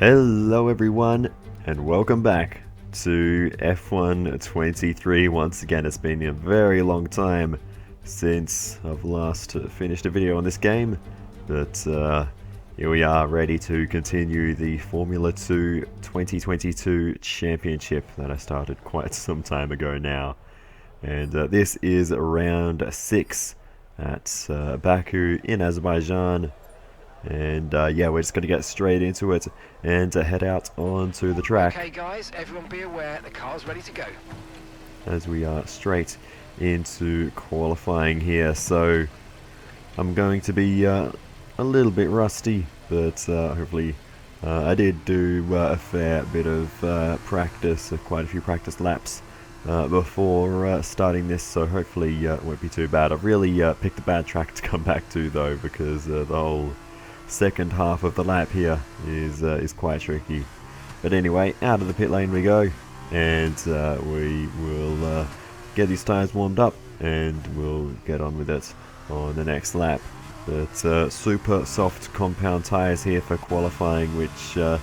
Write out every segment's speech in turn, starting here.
Hello everyone, and welcome back to F1 23. Once again, it's been a very long time since I've last finished a video on this game, but here we are, ready to continue the Formula 2 2022 Championship that I started quite some time ago now. And this is round 6 at Baku in Azerbaijan. And yeah, we're just going to get straight into it and head out onto the track. Okay guys, everyone be aware, the car's ready to go. As we are straight into qualifying here, so I'm going to be a little bit rusty, but hopefully I did do a fair bit of practice, quite a few practice laps before starting this, so hopefully it won't be too bad. I've really picked a bad track to come back to though, because the whole second half of the lap here is quite tricky. But anyway, out of the pit lane we go, and we will get these tyres warmed up and we'll get on with it on the next lap. But super soft compound tyres here for qualifying, which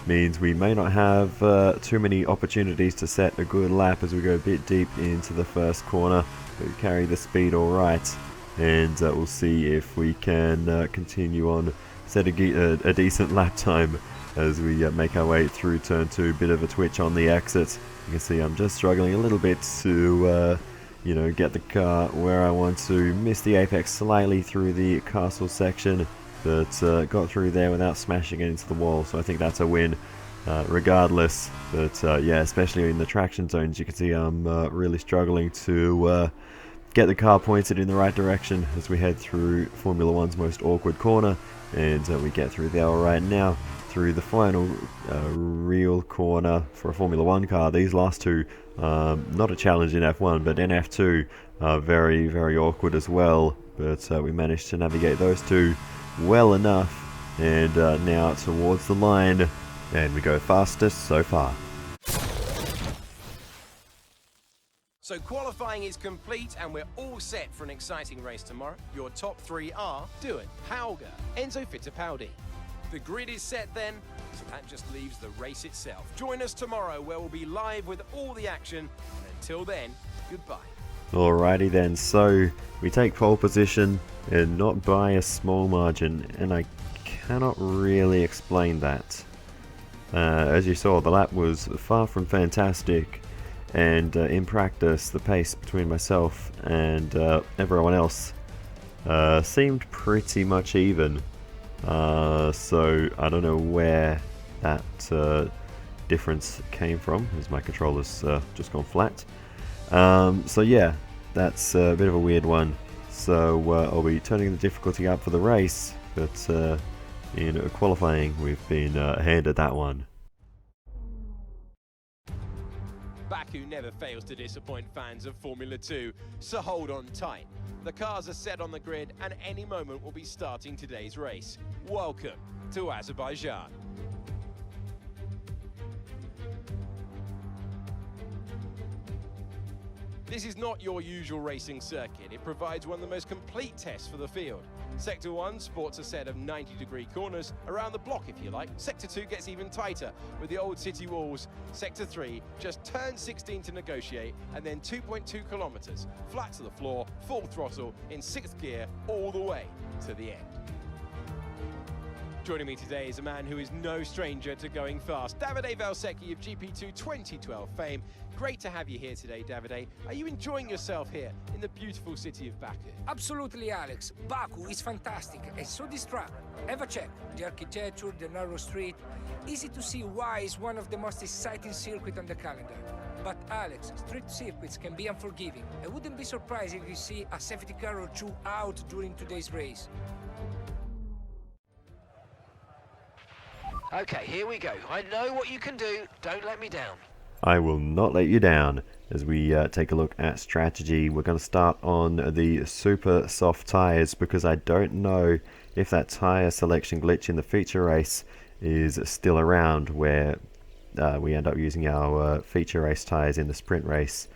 means we may not have too many opportunities to set a good lap as we go a bit deep into the first corner. But we carry the speed alright, and we'll see if we can continue on, set a decent lap time as we make our way through turn 2. Bit of a twitch on the exit. You can see I'm just struggling a little bit to you know, get the car where I want to. Missed the apex slightly through the castle section, but got through there without smashing it into the wall, so I think that's a win regardless. But yeah, especially in the traction zones, you can see I'm really struggling to get the car pointed in the right direction as we head through Formula 1's most awkward corner, and we get through there right now through the final real corner for a Formula 1 car. These last two, not a challenge in F1, but in F2 are very, very awkward as well, but we managed to navigate those two well enough, and now towards the line, and we go fastest so far. So qualifying is complete and we're all set for an exciting race tomorrow. Your top 3 are Duan, Hauger, Enzo Fittipaldi. The grid is set then, so that just leaves the race itself. Join us tomorrow where we'll be live with all the action, and until then, goodbye. Alrighty then, so we take pole position, and not by a small margin, and I cannot really explain that. As you saw, the lap was far from fantastic, and in practice the pace between myself and everyone else seemed pretty much even. So I don't know where that difference came from, as my controller's just gone flat. So yeah, that's a bit of a weird one. So I'll be turning the difficulty up for the race, but in qualifying we've been handed that one. Baku never fails to disappoint fans of Formula 2, so hold on tight. The cars are set on the grid and any moment we'll be starting today's race. Welcome to Azerbaijan. This is not your usual racing circuit. It provides one of the most complete tests for the field. Sector 1 sports a set of 90-degree corners around the block if you like. Sector 2 gets even tighter with the old city walls. Sector 3 just turns 16 to negotiate, and then 2.2 kilometers flat to the floor, full throttle in 6th gear all the way to the end. Joining me today is a man who is no stranger to going fast, Davide Valsecchi of GP2 2012 fame. Great to have you here today, Davide. Are you enjoying yourself here in the beautiful city of Baku? Absolutely, Alex. Baku is fantastic and so this track. Have a check. The architecture, the narrow street. Easy to see why it's one of the most exciting circuits on the calendar. But Alex, street circuits can be unforgiving. I wouldn't be surprised if you see a safety car or two out during today's race. Okay, here we go. I know what you can do. Don't let me down. I will not let you down. As we take a look at strategy, we're going to start on the super soft tyres, because I don't know if that tyre selection glitch in the feature race is still around, where we end up using our feature race tyres in the sprint race,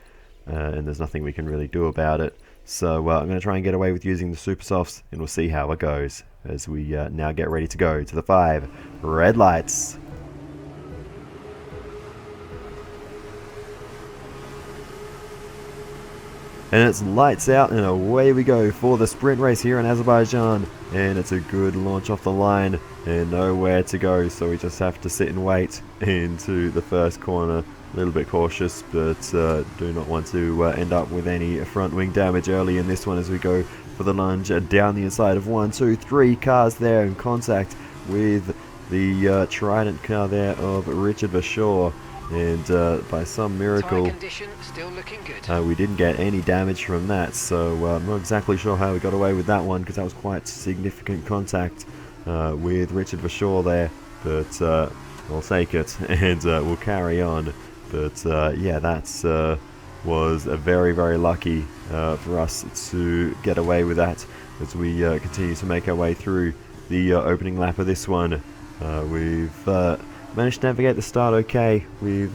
and there's nothing we can really do about it. So I'm going to try and get away with using the super softs, and we'll see how it goes as we now get ready to go to the 5 red lights. And it's lights out and away we go for the sprint race here in Azerbaijan. And it's a good launch off the line and nowhere to go, so we just have to sit and wait into the first corner. A little bit cautious, but do not want to end up with any front wing damage early in this one as we go for the lunge down the inside of 1, 2, 3 cars there in contact with the Trident car there of Richard Bashaw. And by some miracle, Tyre condition still looking good. we didn't get any damage from that, so I'm not exactly sure how we got away with that one, because that was quite significant contact with Richard Bashaw there, but we'll take it and we'll carry on. But yeah, that was very, very lucky for us to get away with that as we continue to make our way through the opening lap of this one. We've managed to navigate the start okay. We've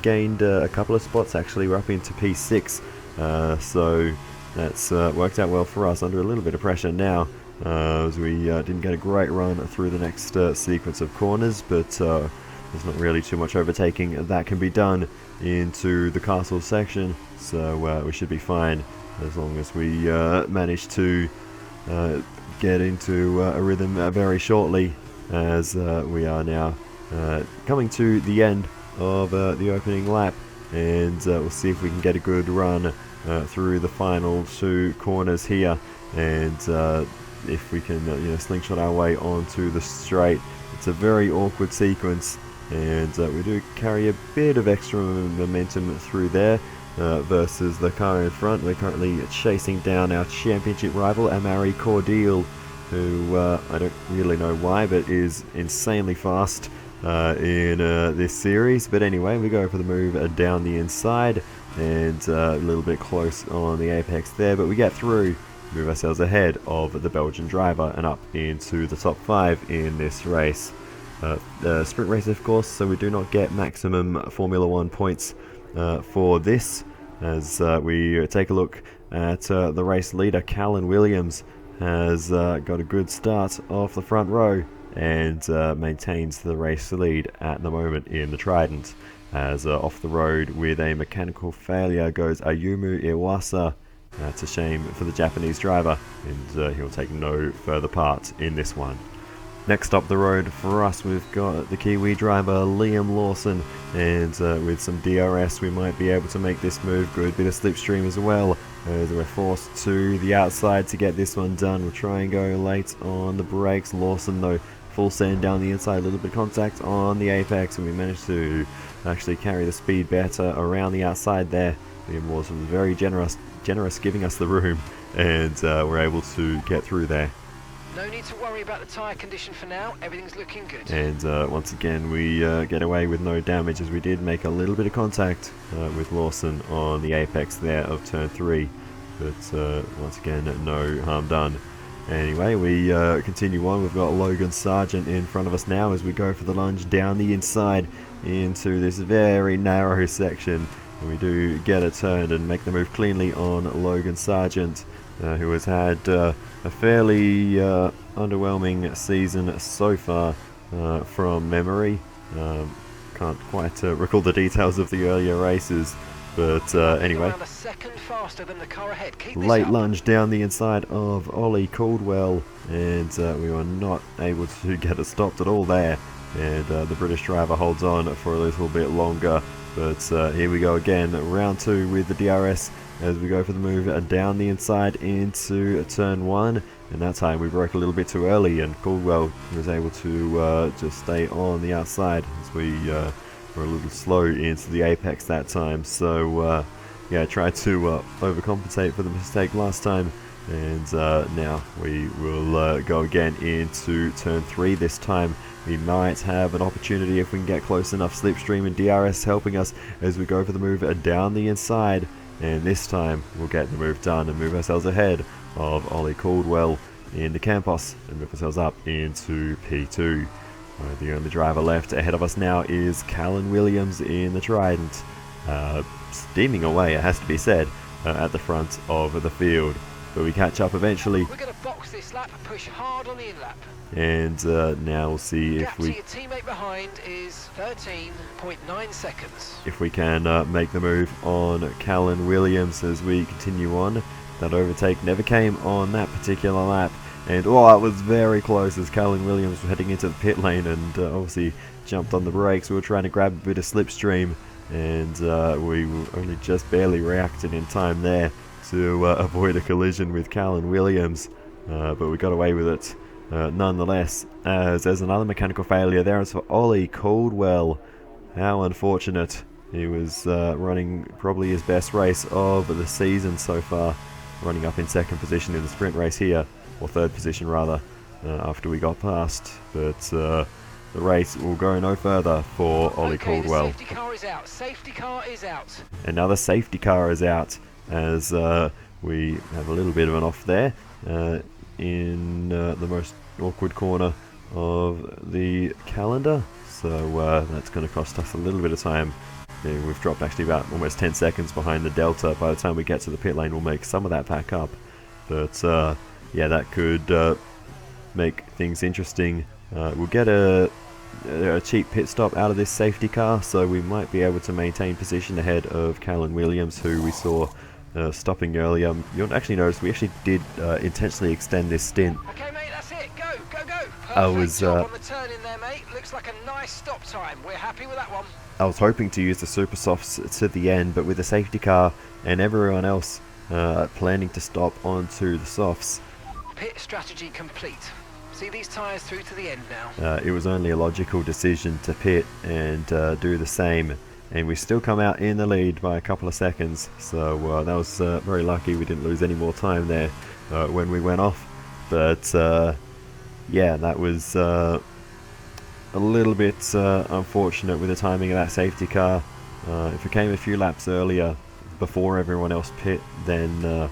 gained a couple of spots actually. We're up into P6, so that's worked out well for us. Under a little bit of pressure now as we didn't get a great run through the next sequence of corners, but there's not really too much overtaking that can be done into the castle section, so we should be fine as long as we manage to get into a rhythm very shortly, as we are now coming to the end of the opening lap, and we'll see if we can get a good run through the final 2 corners here, and if we can slingshot our way onto the straight. It's a very awkward sequence, and we do carry a bit of extra momentum through there versus the car in front. We're currently chasing down our championship rival, Amari Cordial, who I don't really know why, but is insanely fast in this series. But anyway, we go for the move down the inside, and a little bit close on the apex there, but we get through, move ourselves ahead of the Belgian driver and up into the top 5 in this race. Sprint race, of course, so we do not get maximum Formula 1 points for this, as we take a look at the race leader. Callan Williams has got a good start off the front row and maintains the race lead at the moment in the Trident, as off the road with a mechanical failure goes Ayumu Iwasa. That's a shame for the Japanese driver, and he'll take no further part in this one. Next up the road for us, we've got the Kiwi driver Liam Lawson, and with some DRS we might be able to make this move. Good bit of slipstream as well, as we're forced to the outside to get this one done. We'll try and go late on the brakes. Lawson though, full send down the inside, a little bit of contact on the apex, and we managed to actually carry the speed better around the outside there. Liam Lawson was very generous giving us the room, and we're able to get through there. No need to worry about the tyre condition for now, everything's looking good. And once again we get away with no damage, as we did make a little bit of contact with Lawson on the apex there of turn 3, but once again no harm done. Anyway, we continue on. We've got Logan Sargent in front of us now as we go for the lunge down the inside into this very narrow section. We do get it turned and make the move cleanly on Logan Sargent, who has had a fairly underwhelming season so far from memory. Can't quite recall the details of the earlier races, but anyway. Around a second faster than the car ahead. Keep this Late up. lunge down the inside of Ollie Caldwell, and we were not able to get it stopped at all there, and the British driver holds on for a little bit longer. But here we go again, round 2 with the DRS, as we go for the move down the inside into turn 1, and that time we broke a little bit too early, and Caldwell was able to just stay on the outside as we were a little slow into the apex that time. So yeah, tried to overcompensate for the mistake last time, and now we will go again into turn 3 this time. We might have an opportunity if we can get close enough. Slipstream and DRS helping us as we go for the move down the inside, and this time we'll get the move done and move ourselves ahead of Ollie Caldwell in the Campos and move ourselves up into P2. The only driver left ahead of us now is Callan Williams in the Trident, steaming away, it has to be said, at the front of the field. but we catch up eventually. We're going to box this lap and push hard on the in-lap. And now we'll see if Gap to your teammate behind is 13.9 seconds. If we can make the move on Callan Williams as we continue on. That overtake never came on that particular lap. And oh, it was very close as Callan Williams was heading into the pit lane and obviously jumped on the brakes. We were trying to grab a bit of slipstream, and we only just barely reacted in time there to avoid a collision with Callan Williams. But we got away with it nonetheless, as there's another mechanical failure there. It's for Ollie Caldwell. How unfortunate. He was running probably his best race of the season so far, running up in second position in the sprint race here, or third position rather, after we got past. But the race will go no further for Ollie Caldwell. The safety car is out. Safety car is out. Another safety car is out, as we have a little bit of an off there in the most awkward corner of the calendar. So that's going to cost us a little bit of time. Yeah, we've dropped actually about almost 10 seconds behind the delta. By the time we get to the pit lane, we'll make some of that back up. But yeah, that could make things interesting. We'll get a cheap pit stop out of this safety car, so we might be able to maintain position ahead of Callan Williams, who we saw stopping earlier. You'll actually notice we actually did intentionally extend this stint. Okay, mate, that's it. Go, go, go. I was job on the turn in there, mate. Looks like a nice stop time. We're happy with that one. I was hoping to use the super softs to the end, but with the safety car and everyone else planning to stop onto the softs, pit strategy complete. See these tyres through to the end now. It was only a logical decision to pit and do the same, and we still come out in the lead by a couple of seconds. So that was very lucky. We didn't lose any more time there when we went off. But yeah, that was a little bit unfortunate with the timing of that safety car. If it came a few laps earlier before everyone else pit, then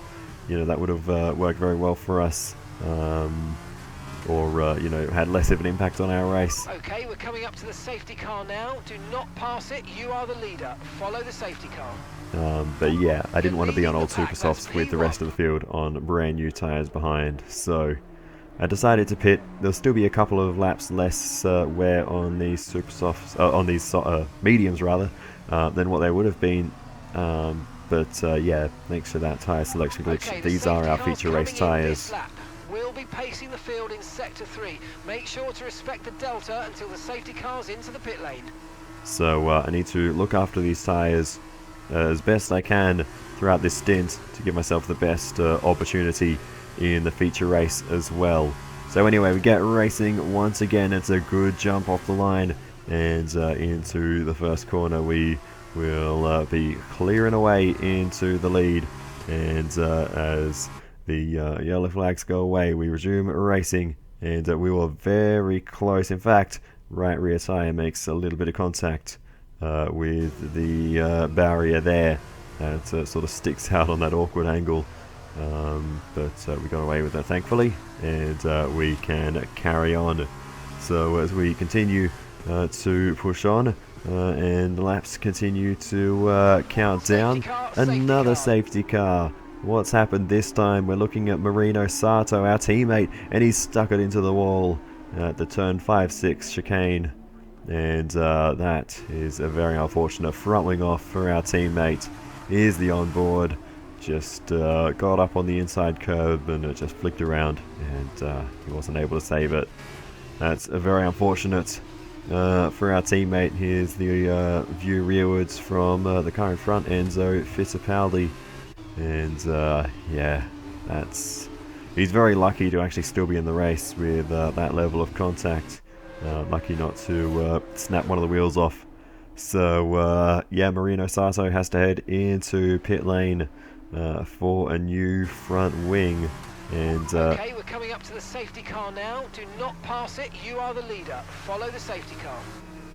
you know, that would have worked very well for us, or you know, had less of an impact on our race. Okay, we're coming up to the safety car now. Do not pass it. You are the leader. Follow the safety car. But yeah, I didn't want to be on old super softs with the rest of the field on brand new tyres behind, so I decided to pit. There'll still be a couple of laps less wear on these super softs, on these mediums rather, than what they would have been. But yeah, thanks to that tyre selection glitch, Okay, these are our feature race tyres. We'll be pacing the field in sector 3. Make sure to respect the delta until the safety car's into the pit lane. So I need to look after these tyres as best I can throughout this stint to give myself the best opportunity in the feature race as well. So anyway, we get racing once again. It's a good jump off the line, and into the first corner we will be clearing away into the lead. And as the yellow flags go away, we resume racing, and we were very close. In fact, right rear tyre makes a little bit of contact with the barrier there, and it sort of sticks out on that awkward angle. But we got away with that thankfully, and we can carry on. So as we continue to push on, and the laps continue to count down, another safety car. What's happened this time? We're looking at Marino Sato, our teammate, and he's stuck it into the wall at the turn 5-6 chicane, and that is a very unfortunate front wing off for our teammate. Here's the onboard. Just got up on the inside curb and it just flicked around, and he wasn't able to save it. That's very unfortunate for our teammate. Here's the view rearwards from the car in front, Enzo Fittipaldi, and yeah, he's very lucky to actually still be in the race with that level of contact. Lucky not to snap one of the wheels off. So yeah, Marino Sato has to head into pit lane for a new front wing, and okay, we're coming up to the safety car now. Do not pass it. You are the leader. Follow the safety car.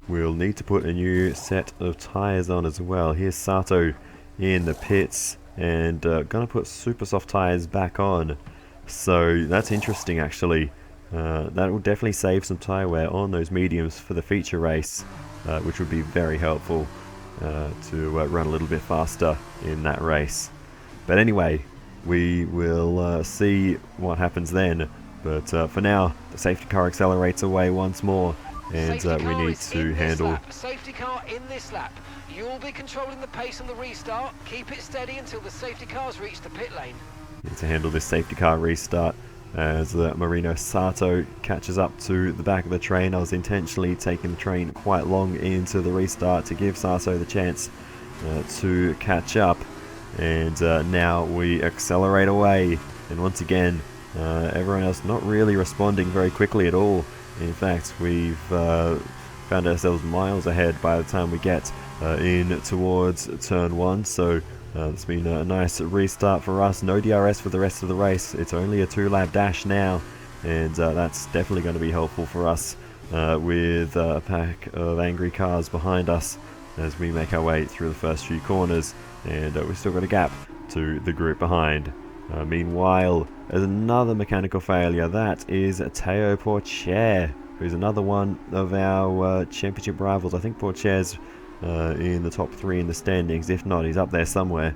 we'll need to put a new set of tyres on as well. Here's Sato in the pits, and gonna put super soft tyres back on. So that's interesting actually. That will definitely save some tyre wear on those mediums for the feature race, which would be very helpful to run a little bit faster in that race. But anyway, we will see what happens then. But for now, the safety car accelerates away once more, and we need to handle... Safety car in this lap. You'll be controlling the pace on the restart. Keep it steady until the safety cars reach the pit lane. Need to handle this safety car restart as Marino Sato catches up to the back of the train. I was intentionally taking the train quite long into the restart to give Sato the chance to catch up, and now we accelerate away, and once again everyone else not really responding very quickly at all. In fact, we've found ourselves miles ahead by the time we get in towards turn 1, so it's been a nice restart for us. No DRS for the rest of the race. It's only a 2-lap dash now, and that's definitely going to be helpful for us with a pack of angry cars behind us as we make our way through the first few corners, and we've still got a gap to the group behind. Meanwhile, there's another mechanical failure. That is Théo Pourchaire, who's another one of our championship rivals. I think Pourchaire's in the top 3 in the standings. If not, he's up there somewhere.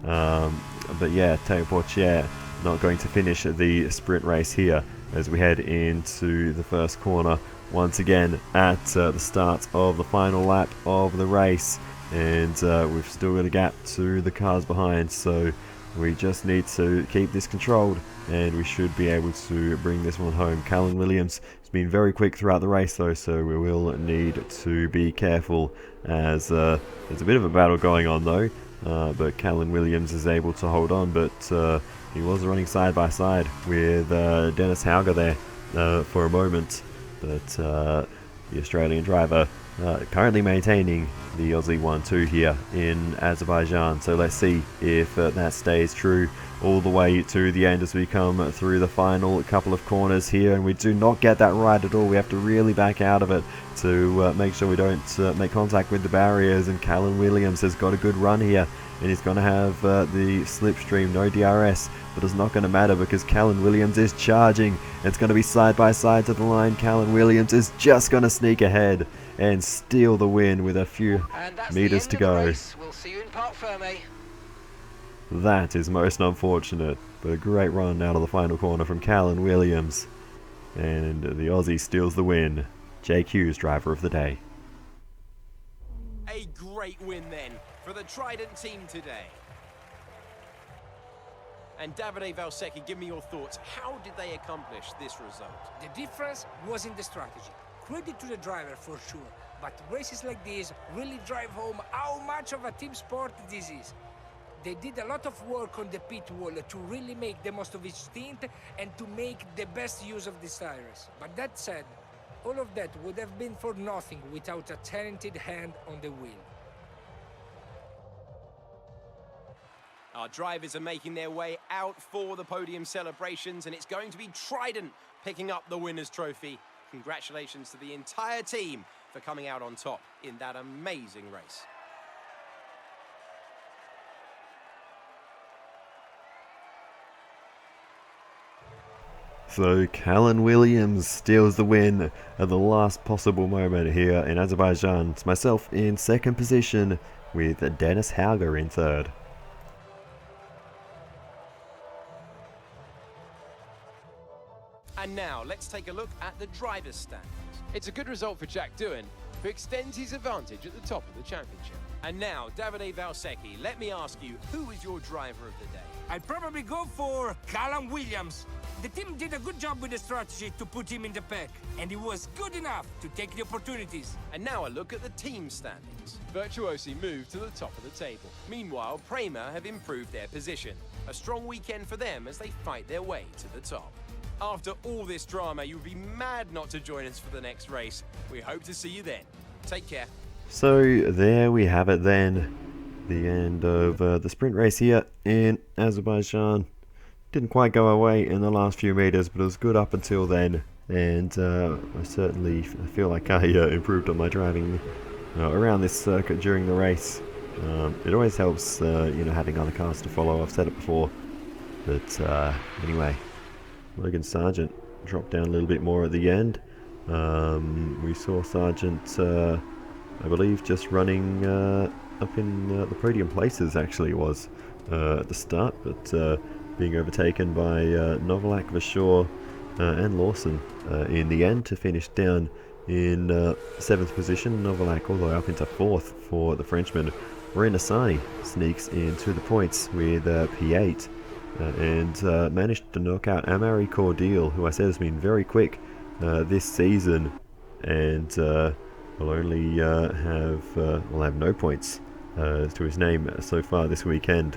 But yeah, Théo Pourchaire not going to finish the sprint race here as we head into the first corner once again at the start of the final lap of the race, and we've still got a gap to the cars behind, so we just need to keep this controlled and we should be able to bring this one home. Callan Williams has been very quick throughout the race though, so we will need to be careful as there's a bit of a battle going on though, but Callan Williams is able to hold on, but he was running side by side with Dennis Hauger there for a moment, but the Australian driver currently maintaining the Aussie 1-2 here in Azerbaijan, so let's see if that stays true all the way to the end as we come through the final couple of corners here, and we do not get that right at all. We have to really back out of it to make sure we don't make contact with the barriers, and Callan Williams has got a good run here, and he's going to have the slipstream, no DRS, but it's not going to matter because Callan Williams is charging. It's going to be side by side to the line. Callan Williams is just going to sneak ahead and steal the win with a few meters to go. We'll see you in Parc Fermé. That is most unfortunate, but a great run out of the final corner from Callan Williams, and the Aussie steals the win. Jake Hughes, driver of the day. A great win then for the Trident team today. And Davide Valsecchi, give me your thoughts. How did they accomplish this result? The difference was in the strategy. Credit to the driver for sure, but races like this really drive home how much of a team sport this is. They did a lot of work on the pit wall to really make the most of each stint and to make the best use of the tires. But that said, all of that would have been for nothing without a talented hand on the wheel. Our drivers are making their way out for the podium celebrations, and it's going to be Trident picking up the winner's trophy. Congratulations to the entire team for coming out on top in that amazing race. So Callan Williams steals the win at the last possible moment here in Azerbaijan. It's myself in second position with Dennis Hauger in third. And now, let's take a look at the driver's standings. It's a good result for Jack Doohan, who extends his advantage at the top of the championship. And now, Davide Valsecchi, let me ask you, who is your driver of the day? I'd probably go for Callan Williams. The team did a good job with the strategy to put him in the pack, and he was good enough to take the opportunities. And now a look at the team standings. Virtuosi moved to the top of the table. Meanwhile, Prema have improved their position. A strong weekend for them as they fight their way to the top. After all this drama, you'd be mad not to join us for the next race. We hope to see you then. Take care. So there we have it then. The end of the sprint race here in Azerbaijan. Didn't quite go our way in the last few meters, but it was good up until then. And I certainly feel like I improved on my driving around this circuit during the race. It always helps, having other cars to follow. I've said it before. But anyway, Logan Sargent dropped down a little bit more at the end. We saw Sargent, I believe, just running up in the podium places, actually, was at the start. But being overtaken by Novalak, Vashor, and Lawson in the end to finish down in 7th position. Novalak all the way up into 4th for the Frenchman. Renassani sneaks into the points with P8 and managed to knock out Amari Cordial, who I said has been very quick this season, and will only have no points to his name so far this weekend.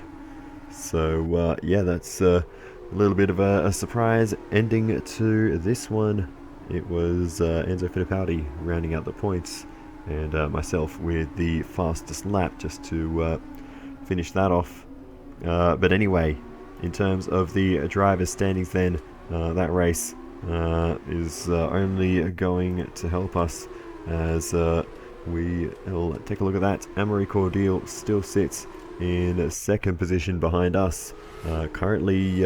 So yeah, that's a little bit of a surprise ending to this one. It was Enzo Fittipaldi rounding out the points, and myself with the fastest lap just to finish that off. But anyway, in terms of the drivers' standings then, that race is only going to help us as we will take a look at that. Amaury Cordial still sits in 2nd position behind us, currently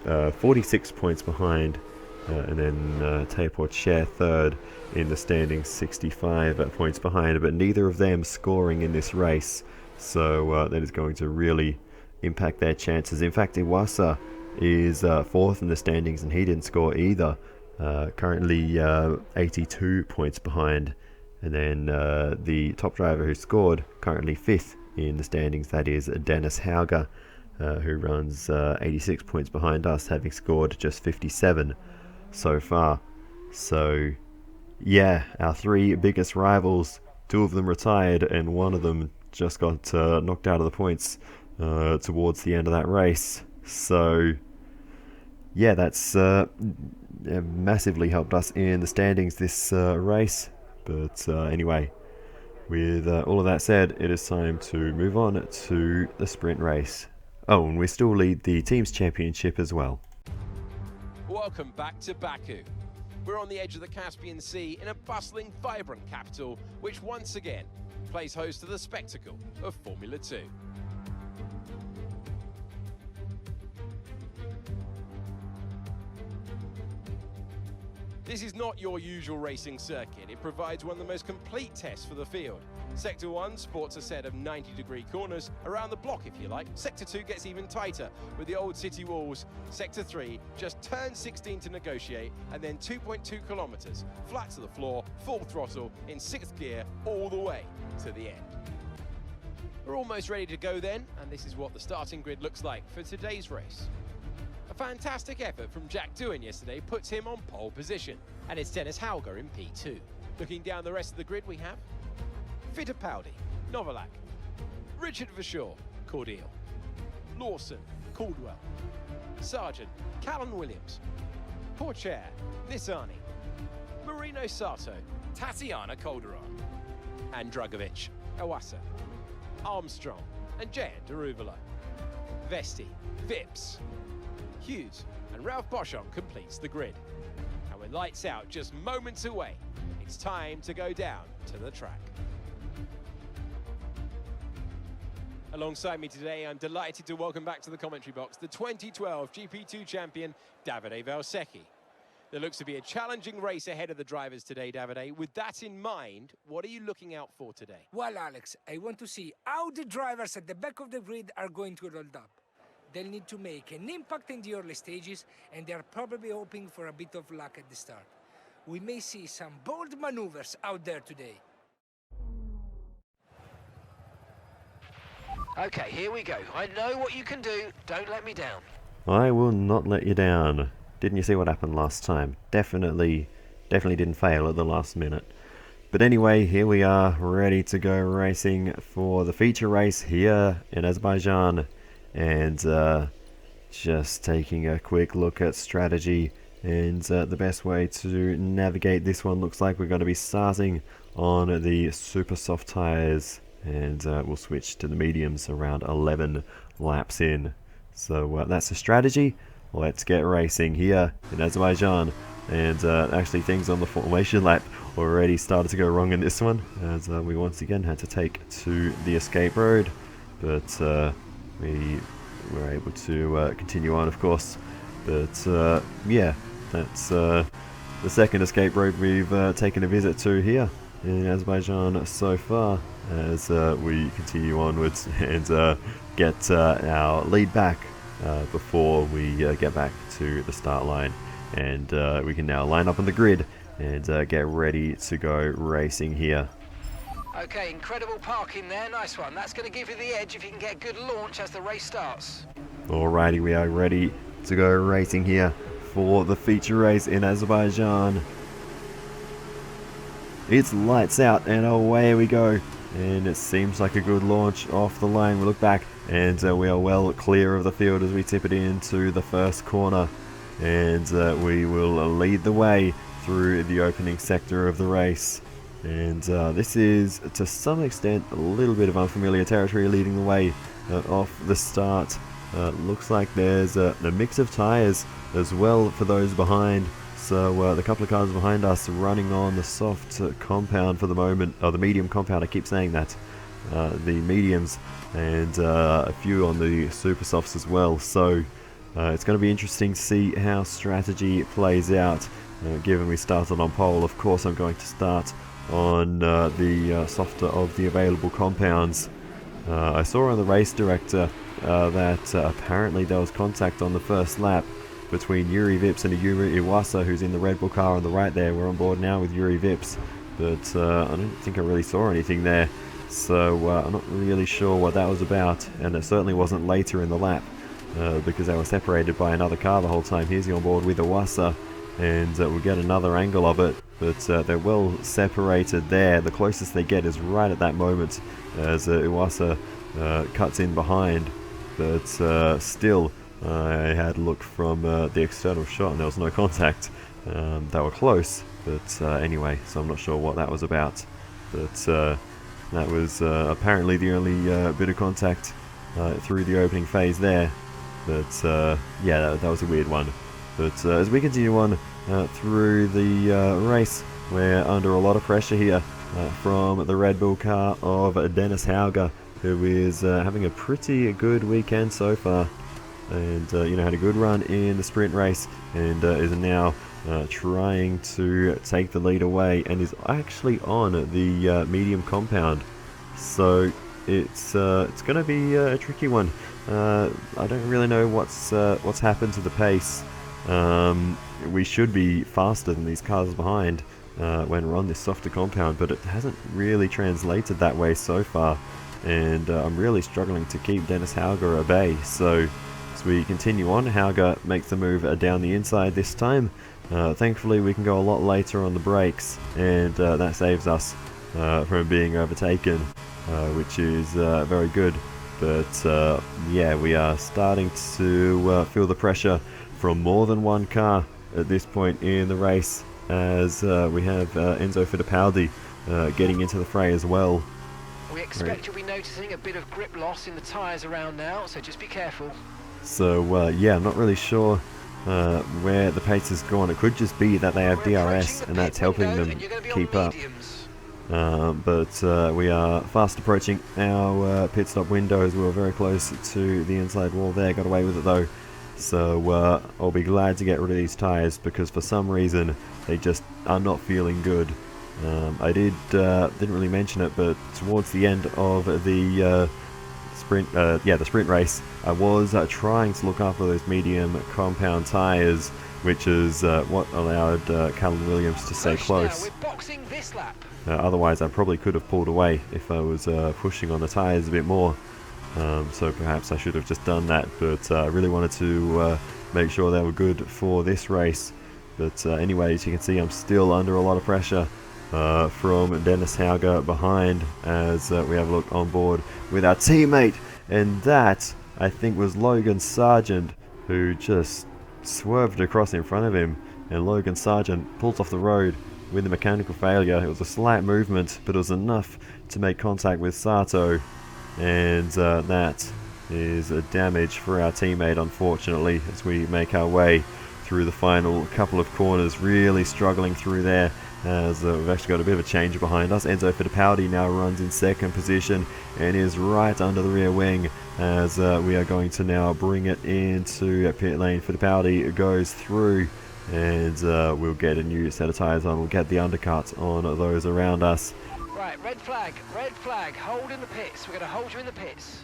46 points behind, and then Teo Porcher 3rd in the standings, 65 points behind, but neither of them scoring in this race, so that is going to really impact their chances. In fact, Iwasa is 4th in the standings and he didn't score either, currently 82 points behind, and then the top driver who scored currently 5th in the standings, that is Dennis Hauger, who runs 86 points behind us, having scored just 57 so far. So yeah, our 3 biggest rivals, 2 of them retired and 1 of them just got knocked out of the points towards the end of that race. So yeah, that's massively helped us in the standings this race. But anyway, with all of that said, it is time to move on to the sprint race. Oh, and we still lead the team's championship as well. Welcome back to Baku. We're on the edge of the Caspian Sea in a bustling, vibrant capital, which once again plays host to the spectacle of Formula 2. This is not your usual racing circuit. It provides one of the most complete tests for the field. Sector 1 sports a set of 90-degree corners around the block, if you like. Sector 2 gets even tighter with the old city walls. Sector 3 just turns 16 to negotiate, and then 2.2 kilometers flat to the floor, full throttle in 6th gear all the way to the end. We're almost ready to go then, and this is what the starting grid looks like for today's race. A fantastic effort from Jack Doohan yesterday puts him on pole position, and it's Dennis Hauger in P2. Looking down the rest of the grid, we have Fittipaldi, Novalak, Richard Vachor, Cordial, Lawson, Caldwell, Sargent, Callan Williams, Porcher, Nissani, Marino Sato, Tatiana Calderon, and Dragovic, Iwasa, Armstrong, and Jayant Daruvalo. Vesti, Phipps, Hughes, and Ralph Boschon completes the grid. And with lights out just moments away, it's time to go down to the track. Alongside me today, I'm delighted to welcome back to the commentary box the 2012 GP2 champion, Davide Valsecchi. There looks to be a challenging race ahead of the drivers today, Davide. With that in mind, what are you looking out for today? Well, Alex, I want to see how the drivers at the back of the grid are going to roll up. They'll need to make an impact in the early stages, and they're probably hoping for a bit of luck at the start. We may see some bold maneuvers out there today. Okay, here we go. I know what you can do. Don't let me down. I will not let you down. Didn't you see what happened last time? Definitely didn't fail at the last minute. But anyway, here we are, ready to go racing for the feature race here in Azerbaijan. And just taking a quick look at strategy and the best way to navigate this one. Looks like we're going to be starting on the super soft tyres, and we'll switch to the mediums around 11 laps in. So that's the strategy. Let's get racing here in Azerbaijan. And actually things on the formation lap already started to go wrong in this one, as we once again had to take to the escape road, but we were able to continue on, of course. But yeah, that's the second escape road we've taken a visit to here in Azerbaijan so far, as we continue onwards and get our lead back before we get back to the start line, and we can now line up on the grid and get ready to go racing here. Okay, incredible parking there, nice one. That's going to give you the edge if you can get a good launch as the race starts. Alrighty, we are ready to go racing here for the feature race in Azerbaijan. It's lights out and away we go, and it seems like a good launch off the line. We look back and we are well clear of the field as we tip it into the first corner, and we will lead the way through the opening sector of the race. And this is to some extent a little bit of unfamiliar territory leading the way off the start. Looks like there's a mix of tyres as well for those behind. So the couple of cars behind us running on the soft compound for the moment, the medium compound, I keep saying that, the mediums, and a few on the super softs as well. So it's going to be interesting to see how strategy plays out. Given we started on pole, of course I'm going to start on the softer of the available compounds. I saw on the race director that apparently there was contact on the first lap between Yuri Vips and Yuri Iwasa, who's in the Red Bull car on the right there. We're on board now with Yuri Vips, but I don't think I really saw anything there, so I'm not really sure what that was about, and it certainly wasn't later in the lap because they were separated by another car the whole time. Here's he on board with Iwasa, and we'll get another angle of it, but they're well separated there. The closest they get is right at that moment as Iwasa cuts in behind, but still I had a look from the external shot and there was no contact. They were close, but anyway, so I'm not sure what that was about, but that was apparently the only bit of contact through the opening phase there. But yeah, that was a weird one. But as we continue on through the race, we're under a lot of pressure here from the Red Bull car of Dennis Hauger, who is having a pretty good weekend so far, and had a good run in the sprint race, and is now trying to take the lead away, and is actually on the medium compound. So it's going to be a tricky one. I don't really know what's happened to the pace. We should be faster than these cars behind when we're on this softer compound, but it hasn't really translated that way so far, and I'm really struggling to keep Dennis Hauger at bay. So as we continue on, Hauger makes the move down the inside this time. Thankfully we can go a lot later on the brakes, and that saves us from being overtaken, which is very good. But yeah, we are starting to feel the pressure from more than one car at this point in the race, as we have Enzo Fittipaldi getting into the fray as well. We expect you'll be noticing a bit of grip loss in the tyres around now, so just be careful. So yeah, I'm not really sure where the pace has gone. It could just be that they have DRS and that's helping them keep up. But we are fast approaching our pit stop windows. We were very close to the inside wall there, got away with it though. So I'll be glad to get rid of these tyres, because for some reason they just are not feeling good. I didn't really mention it, but towards the end of the the sprint race, I was trying to look after those medium compound tyres, which is what allowed Callum Williams to stay close. We're boxing this lap. Otherwise I probably could have pulled away if I was pushing on the tyres a bit more. So perhaps I should have just done that, but I really wanted to make sure they were good for this race. But anyway, as you can see, I'm still under a lot of pressure from Dennis Hauger behind, as we have a look on board with our teammate, and that I think was Logan Sargent, who just swerved across in front of him, and Logan Sargent pulls off the road with a mechanical failure. It was a slight movement, but it was enough to make contact with Sato, and that is a damage for our teammate, unfortunately, as we make our way through the final couple of corners, really struggling through there, as we've actually got a bit of a change behind us. Enzo Fittipaldi now runs in second position and is right under the rear wing, as we are going to now bring it into pit lane. Fittipaldi goes through, and we'll get a new set of tyres on. We'll get the undercut on those around us. Right, red flag, hold in the pits. We're going to hold you in the pits.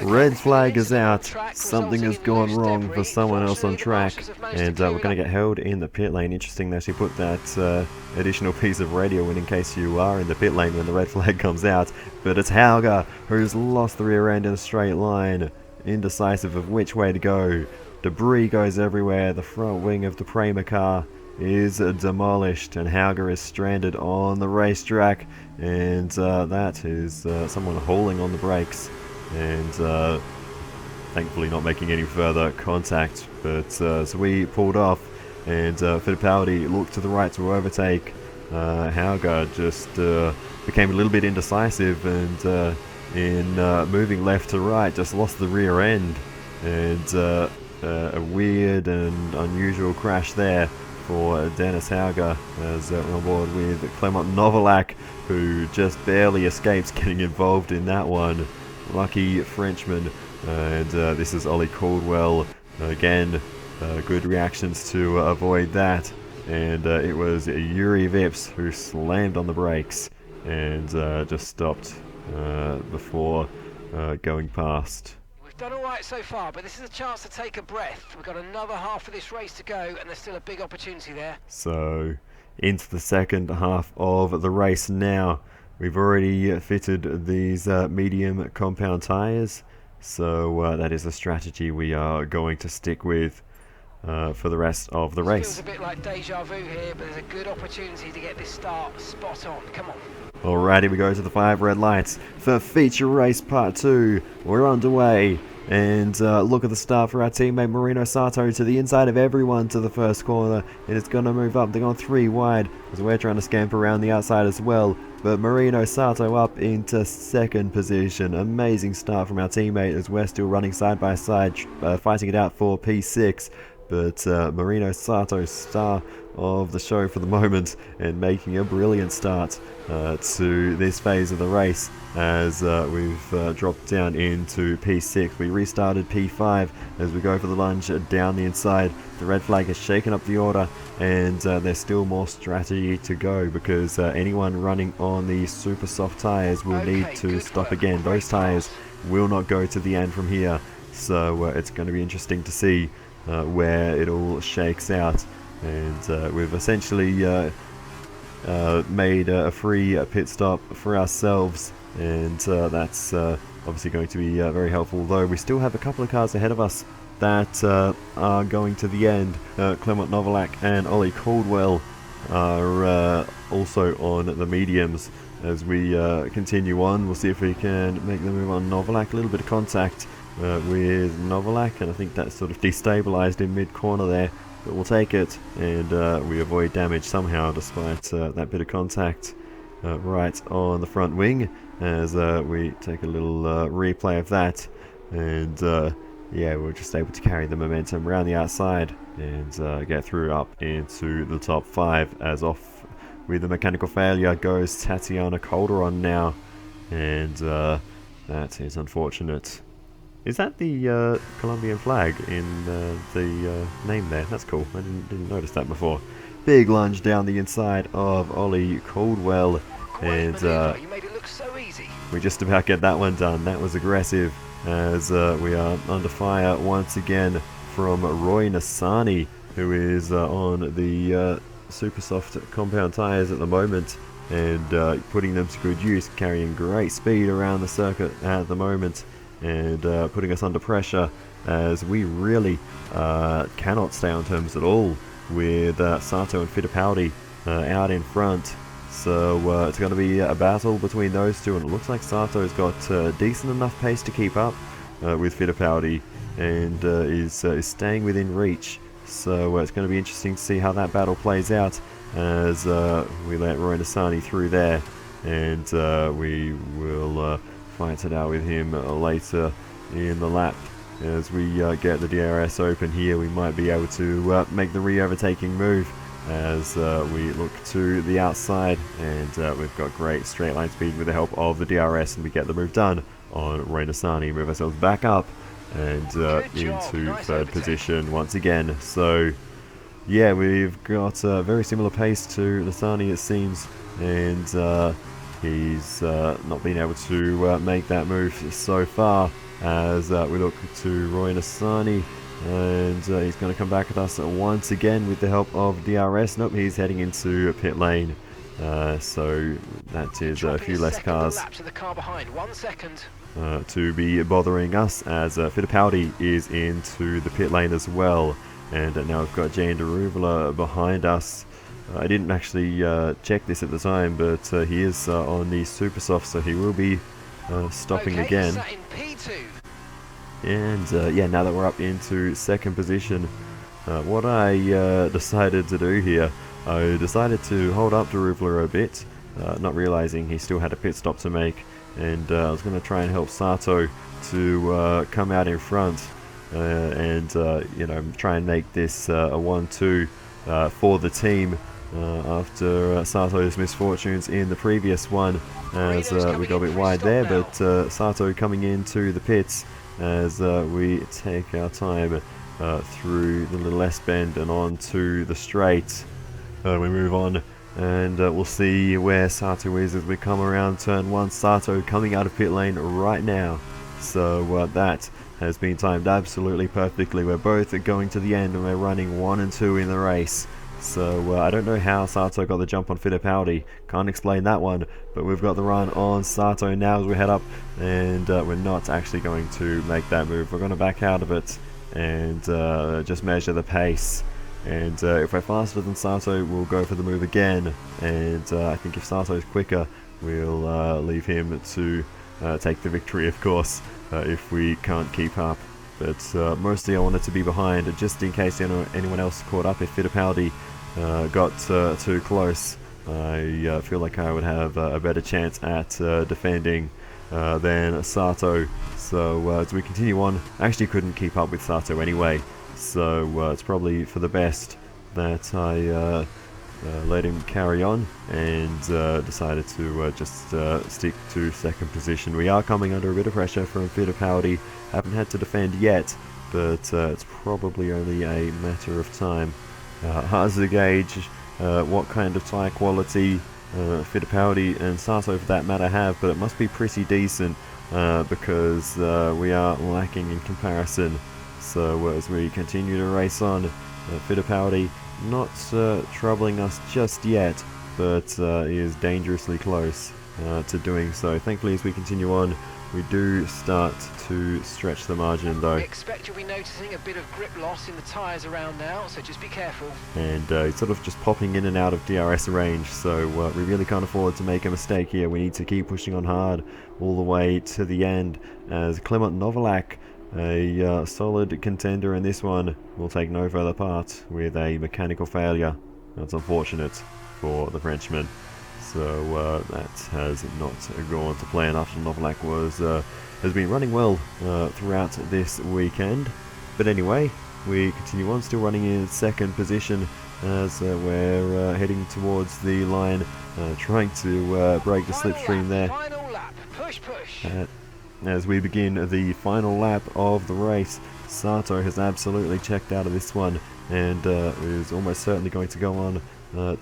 Red flag is out. Something has gone wrong for someone else on track, and we're going to get held in the pit lane. Interesting they actually put that additional piece of radio in case you are in the pit lane when the red flag comes out. But it's Hauger who's lost the rear end in a straight line, indecisive of which way to go. Debris goes everywhere. The front wing of the Prema car is demolished, and Hauger is stranded on the racetrack, and that is someone hauling on the brakes and thankfully not making any further contact. But so we pulled off, and Fittipaldi looked to the right to overtake. Hauger just became a little bit indecisive, and in moving left to right just lost the rear end, and a weird and unusual crash there for Dennis Hauger, as we're on board with Clement Novalak, who just barely escapes getting involved in that one. Lucky Frenchman. And this is Ollie Caldwell again. Good reactions to avoid that, and it was Yuri Vips who slammed on the brakes and just stopped before going past. We've done all right so far, but this is a chance to take a breath. We've got another half of this race to go, and there's still a big opportunity there. So into the second half of the race now. We've already fitted these medium compound tyres, so that is a strategy we are going to stick with for the rest of the race. Feels a bit like deja vu here, but there's a good opportunity to get this start spot on. Come on. Alrighty, we go to the 5 red lights for feature race part 2. We're underway, and look at the start for our teammate Marino Sato to the inside of everyone to the first corner, and it's going to move up. They're on 3 wide as we're trying to scamper around the outside as well. But Marino Sato up into second position. Amazing start from our teammate as we're still running side by side, fighting it out for P6. But Marino Sato, star of the show for the moment, and making a brilliant start to this phase of the race as we've dropped down into P6. We restarted P5 as we go for the lunge down the inside. The red flag has shaken up the order, and there's still more strategy to go, because anyone running on the super soft tyres will need to stop again. Those tyres will not go to the end from here, so it's going to be interesting to see where it all shakes out. And we've essentially made a free pit stop for ourselves, and that's obviously going to be very helpful, though we still have a couple of cars ahead of us that are going to the end. Clement Novalak and Ollie Caldwell are also on the mediums. As we continue on, we'll see if we can make the move on Novalak. A little bit of contact with Novalak, and I think that sort of destabilized in mid-corner there, but we'll take it, and we avoid damage somehow despite that bit of contact right on the front wing, as we take a little replay of that. And yeah, we're just able to carry the momentum around the outside and get through up into the top 5, as off with the mechanical failure goes Tatiana Calderon now, and that is unfortunate. Is that the Colombian flag in the name there? That's cool. I didn't notice that before. Big lunge down the inside of Ollie Caldwell, and you made it look so easy. we just about get that one done. That was aggressive, as we are under fire once again from Roy Nassani, who is on the super soft compound tyres at the moment, and putting them to good use, carrying great speed around the circuit at the moment, and putting us under pressure, as we really cannot stay on terms at all with Sato and Fittipaldi out in front. So it's going to be a battle between those two, and it looks like Sato's got decent enough pace to keep up with Fittipaldi, and is staying within reach. So it's going to be interesting to see how that battle plays out, as we let Roy Nassani through there, and we will fight it out with him later in the lap. As we get the DRS open here, we might be able to make the re-overtaking move, as we look to the outside, and we've got great straight line speed with the help of the DRS, and we get the move done on Roy Nassani, move ourselves back up and into third position once again. So yeah, we've got a very similar pace to Nassani, it seems, and he's not been able to make that move so far, as we look to Roy Nassani, and he's going to come back at us once again with the help of DRS. Nope, he's heading into pit lane, so that is a few less cars to the car behind. 1 second. to be bothering us, as Fittipaldi is into the pit lane as well. And now we've got Jane Daruvula behind us. I didn't actually check this at the time, but he is on the super soft, so he will be stopping again. Sat in P2. And yeah, now that we're up into second position, what I decided to do here, I decided to hold up Daruvula a bit, not realizing he still had a pit stop to make, and I was going to try and help Sato to come out in front. And you know, try and make this a 1-2 for the team after Sato's misfortunes in the previous one, as we got a bit wide there, but Sato coming into the pits as we take our time through the little S-bend and on to the straight. We move on, and we'll see where Sato is as we come around turn 1. Sato coming out of pit lane right now, so that has been timed absolutely perfectly. We're both going to the end and we're running 1 and 2 in the race. So I don't know how Sato got the jump on Fittipaldi, can't explain that one, but we've got the run on Sato now as we head up, and we're not actually going to make that move. We're going to back out of it and just measure the pace, and if we're faster than Sato, we'll go for the move again, and I think if Sato's quicker, we'll leave him to take the victory, of course, if we can't keep up. But mostly I wanted to be behind, just in case anyone else caught up. If Fittipaldi got too close, I feel like I would have a better chance at defending than Sato. So as we continue on, I actually couldn't keep up with Sato anyway, so it's probably for the best that I let him carry on, and decided to just stick to second position. We are coming under a bit of pressure from Fittipaldi. Haven't had to defend yet, but it's probably only a matter of time. Hard to gauge what kind of tyre quality Fittipaldi and Sato for that matter have, but it must be pretty decent because we are lacking in comparison. So as we continue to race on, Fittipaldi not troubling us just yet, but he is dangerously close to doing so. Thankfully, as we continue on, we do start to stretch the margin though. We expect you'll be noticing a bit of grip loss in the tyres around now, so just be careful. And he's sort of just popping in and out of DRS range, so we really can't afford to make a mistake here. We need to keep pushing on hard all the way to the end, as Clement Novalak, a solid contender in this one, will take no further part with a mechanical failure. That's unfortunate for the Frenchman. So that has not gone to plan after Novalak has been running well throughout this weekend. But anyway, we continue on, still running in second position as we're heading towards the line, trying to break the slipstream there. Final lap. Push, push. As we begin the final lap of the race, Sato has absolutely checked out of this one, and is almost certainly going to go on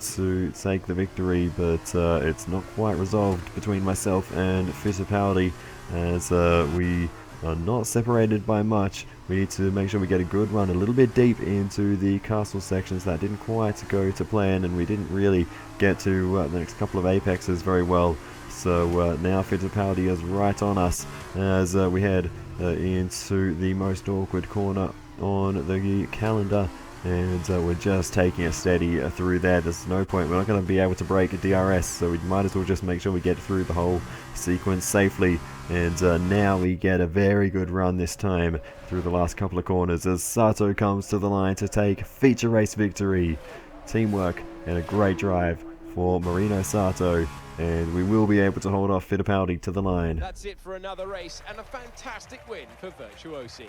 to take the victory, but it's not quite resolved between myself and Fittipaldi, as we are not separated by much. We need to make sure we get a good run a little bit deep into the castle sections. That didn't quite go to plan, and we didn't really get to the next couple of apexes very well. So now Fittipaldi is right on us as we head into the most awkward corner on the calendar, and we're just taking it steady through there. There's no point, we're not going to be able to break a DRS, so we might as well just make sure we get through the whole sequence safely. And now we get a very good run this time through the last couple of corners as Sato comes to the line to take feature race victory. Teamwork and a great drive for Marino Sato, and we will be able to hold off Fittipaldi to the line. That's it for another race and a fantastic win for Virtuosi.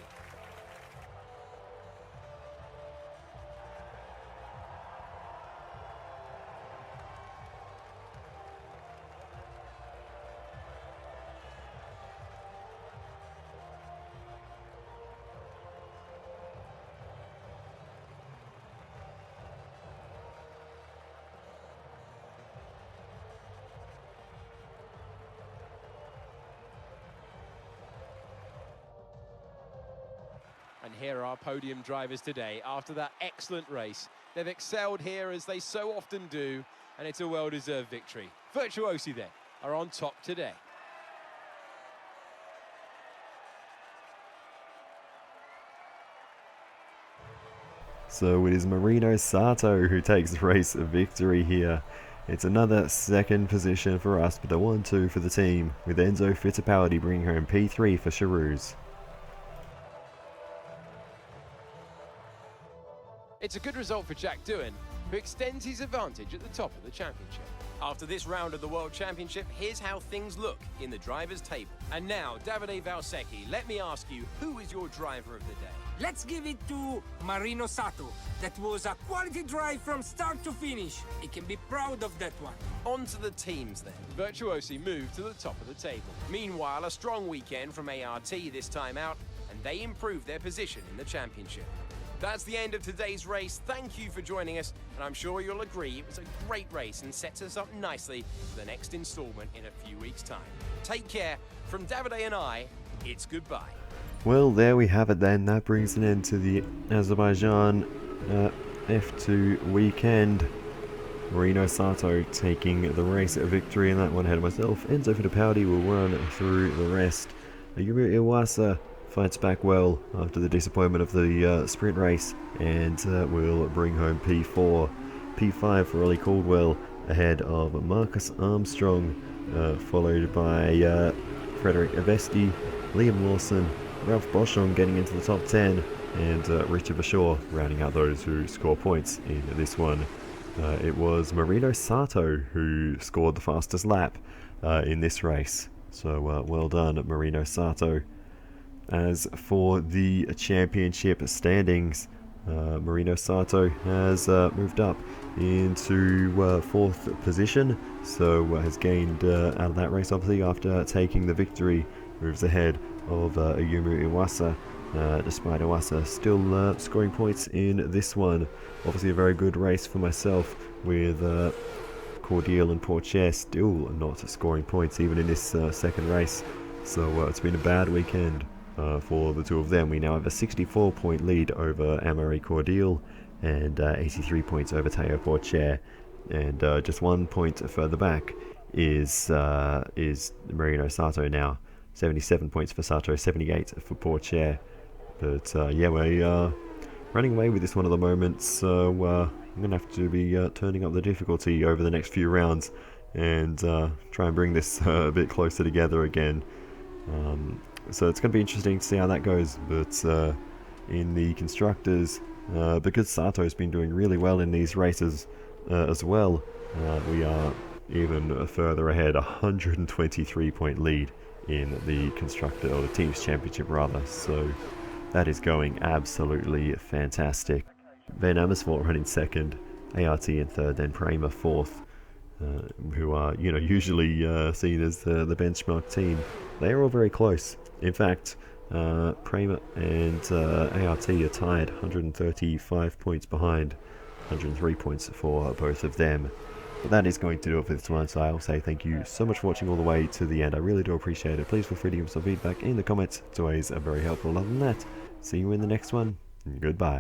And here are our podium drivers today. After that excellent race, they've excelled here as they so often do, and it's a well-deserved victory. Virtuosi then are on top today. So it is Marino Sato who takes the race victory here. It's another second position for us, but a 1-2 for the team, with Enzo Fittipaldi bringing home P3 for Charouz. It's a good result for Jack Doohan, who extends his advantage at the top of the championship. After this round of the World Championship, here's how things look in the drivers' table. And now, Davide Valsecchi, let me ask you, who is your driver of the day? Let's give it to Marino Sato. That was a quality drive from start to finish. He can be proud of that one. On to the teams then. Virtuosi moved to the top of the table. Meanwhile, a strong weekend from ART this time out, and they improved their position in the championship. That's the end of today's race. Thank you for joining us, and I'm sure you'll agree it was a great race and sets us up nicely for the next installment in a few weeks' time. Take care. From Davide and I, it's goodbye. Well, there we have it then. That brings an end to the Azerbaijan F2 weekend. Marino Sato taking the race victory in that one ahead of myself. Enzo Fittipaldi will run through the rest. Yumi Iwasa fights back well after the disappointment of the sprint race and will bring home P4. P5 for Ollie Caldwell ahead of Marcus Armstrong, followed by Frederick Avesti, Liam Lawson, Ralph Boschung getting into the top 10, and Richard Bashaw rounding out those who score points in this one. It was Marino Sato who scored the fastest lap in this race, so well done Marino Sato. As for the championship standings, Marino Sato has moved up into 4th position, so has gained out of that race obviously after taking the victory. Moves ahead of Ayumu Iwasa, despite Iwasa still scoring points in this one. Obviously a very good race for myself, with Cordial and Porcher still not scoring points even in this second race, so it's been a bad weekend for the two of them. We now have a 64-point lead over Amaury Cordial and 83 points over Teo Porcher, and just 1 point further back is Marino Sato now. 77 points for Sato, 78 for Porcher. But yeah, we're running away with this one at the moment, so I'm going to have to be turning up the difficulty over the next few rounds and try and bring this a bit closer together again. So it's going to be interesting to see how that goes, but in the Constructors, because Sato's been doing really well in these races as well, we are even further ahead, 123-point lead in the Constructor, or the Teams Championship rather, so that is going absolutely fantastic. Van Amersfoort running second, ART in third, then Prema fourth, who are, you know, usually seen as the benchmark team. They are all very close. In fact, Prema and ART are tied, 135 points behind, 103 points for both of them. But that is going to do it for this one, so I'll say thank you so much for watching all the way to the end. I really do appreciate it. Please feel free to give some feedback in the comments. It's always very helpful. Other than that, see you in the next one. Goodbye.